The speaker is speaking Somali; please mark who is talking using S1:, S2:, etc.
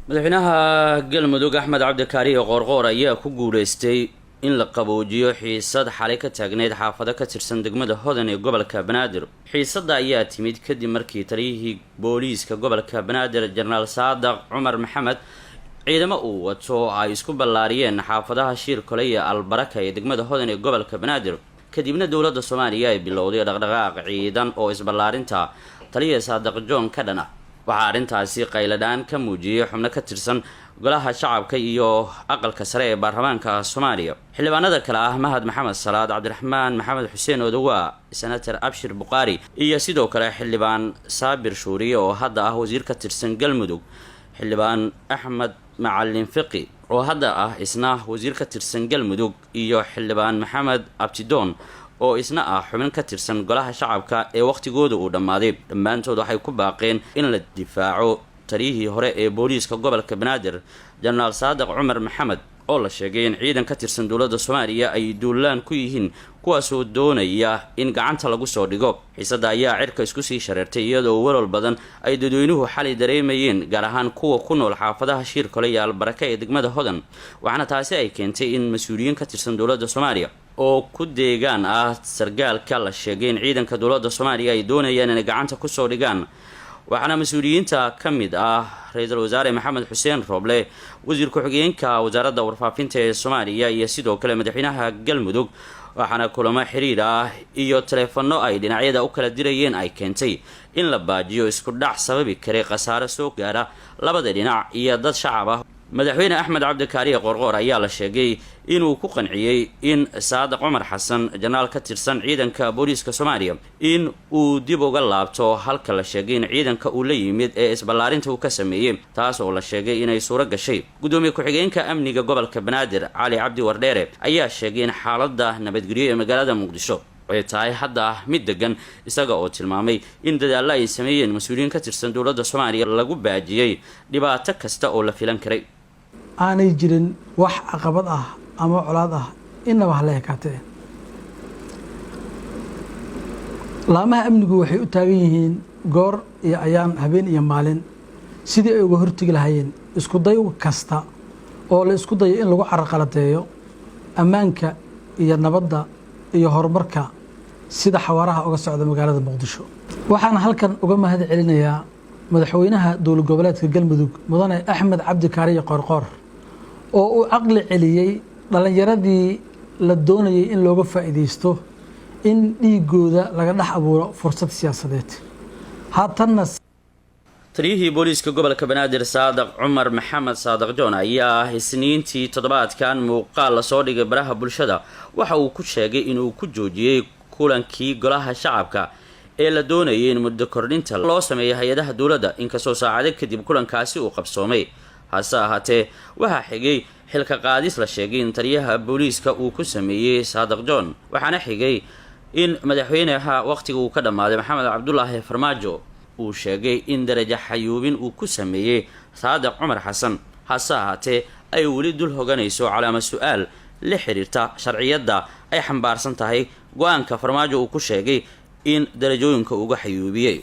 S1: madaxweynaha galmudug axmed cabdikaariyo qoorqoor ayaa ku guuleystay in la qaboojiyo xiisad xalay ka taagneyd xaafado ka tirsan degmada hodan ee gobolka banaadir xiisadda ayaa timid kadib markii taliyihii booliiska gobolka banaadir jenaraal saadaq cumar maxamed ciidamo uu wato ay isku ballaariyeen xaafadaha shiir kole iyo albaraka ee degmada hodan ee gobolka banaadir kadibna dowladda soomaaliya ay bilowday dhaqdhaqaaq ciidan oo isballaarinta taliya saadaq john ka dhana waxaa arrintaasi qayladhaan ka muujiyey xubno ka tirsan golaha shacabka iyo aqalka sare ee baarlamaanka soomaaliya xildhibaanada kale ah mahad maxamed salaad cabdiraxmaan maxamed xuseen odowa senator abshir buqaari iyo sidoo kale xildhibaan saabir shuuriye oo hadda ah wasiir ka tirsan galmudug xildhibaan axmed macalin fiqi oo hadda ah isna wasiir ka tirsan galmudug iyo xildhibaan maxamed abtidoon oo isna ah xubin ka tirsan golaha shacabka ee waqtigooda uu dhammaaday dhammaantood waxay ku baaqeen in la difaaco taliyihii hore ee booliiska gobolka banaadir jenaraal saadaq cumar maxamed oo la sheegay in ciidan ka tirsan dowladda soomaaliya ay duulaan ku yihiin kuwaasoo doonaya in gacanta lagu soo dhigo xiisadda ayaa cirka isku sii shareertay iyadoo walwal badan ay dadweynuhu xalay dareemayeen gaar ahaan kuwa ku nool xaafadaha shiir kole iyo albaraka ee degmada hodan waxaana taasi ay keentay in mas-uuliyiin ka tirsan dowladda soomaaliya oo ku deegaan ah sargaalka la sheegay in ciidanka dowladda soomaaliya ay doonayaan inay gacanta kusoo dhigaan waxaana mas-uuliyiinta ka mid ah ra-iisul wasaare maxamed xuseen rooble wasiir ku-xigeenka wasaaradda warfaafinta ee soomaaliya iyo sidoo kale madaxweynaha galmudug waxaana kulamo xiriir ah iyo taleefano ay dhinacyada u kala dirayeen ay keentay in la baajiyo isku dhac sababi karay khasaare soo gaara labada dhinac iyo dad shacab ah madaxweyne axmed cabdikaariyo qoorqoor ayaa la sheegay inuu ku qanciyey in saadaq cumar xasan jenaraal ka tirsan ciidanka booliiska soomaaliya in uu dib uga laabto halka la sheegay in ciidanka uu la yimid ee isballaarinta uu ka sameeyey taas oo la sheegay inay suuro gashay gudoomiye ku-xigeenka amniga gobolka banaadir cali cabdi wardheere ayaa sheegay in xaaladda nabadgelyo ee magaalada muqdisho ay tahay hadda mid degan isaga oo tilmaamay in dadaalla ay sameeyeen mas-uuliyiin ka tirsan dowladda soomaaliya lagu baajiyey dhibaato kasta oo la filan karay
S2: aanay jirin wax caqabad ah ama colaad ah inaba hala ekaatee laamaha amnigu waxay u taagan yihiin goor iyo ayaan habeen iyo maalin sidii ay uga hortegi lahayeen isku day kasta oo la isku dayo in lagu carqaladeeyo ammaanka iyo nabadda iyo horumarka sida xawaaraha uga socda magaalada muqdisho waxaan halkan uga mahad celinayaa madaxweynaha dowlad goboleedka galmudug mudane axmed cabdikaariyo qoorqoor oo uu caqli celiyey dhallinyaradii la doonayay in looga faa'iidaysto in dhiigooda laga dhex abuuro fursad siyaasadeed haatanna
S1: taliyihii booliiska gobolka banaadir saadaq cumar maxamed saadaq john ayaa isniintii toddobaadkan muuqaal lasoo dhigay baraha bulshada waxa uu ku sheegay inuu ku joojiyey kulankii golaha shacabka ee la doonayay in muddo kordhinta loo sameeyo hay-adaha dowladda inkastoo saacado kadib kulankaasi uu qabsoomay hase ahaatee waxaa xigay xilka qaadis la sheegay in taliyaha booliiska uu ku sameeyey saadaq john waxaana xigay in madaxweynaha waqtiga uu ka dhammaaday maxamed cabdulaahi farmaajo uu sheegay in darajo xayuubin uu ku sameeyey saadaq cumar xasan hase ahaatee ay weli dul hoganayso calaama su-aal la xiriirta sharciyadda ay xambaarsan tahay go-aanka farmaajo uu ku sheegay in darajooyinka uga xayuubiyey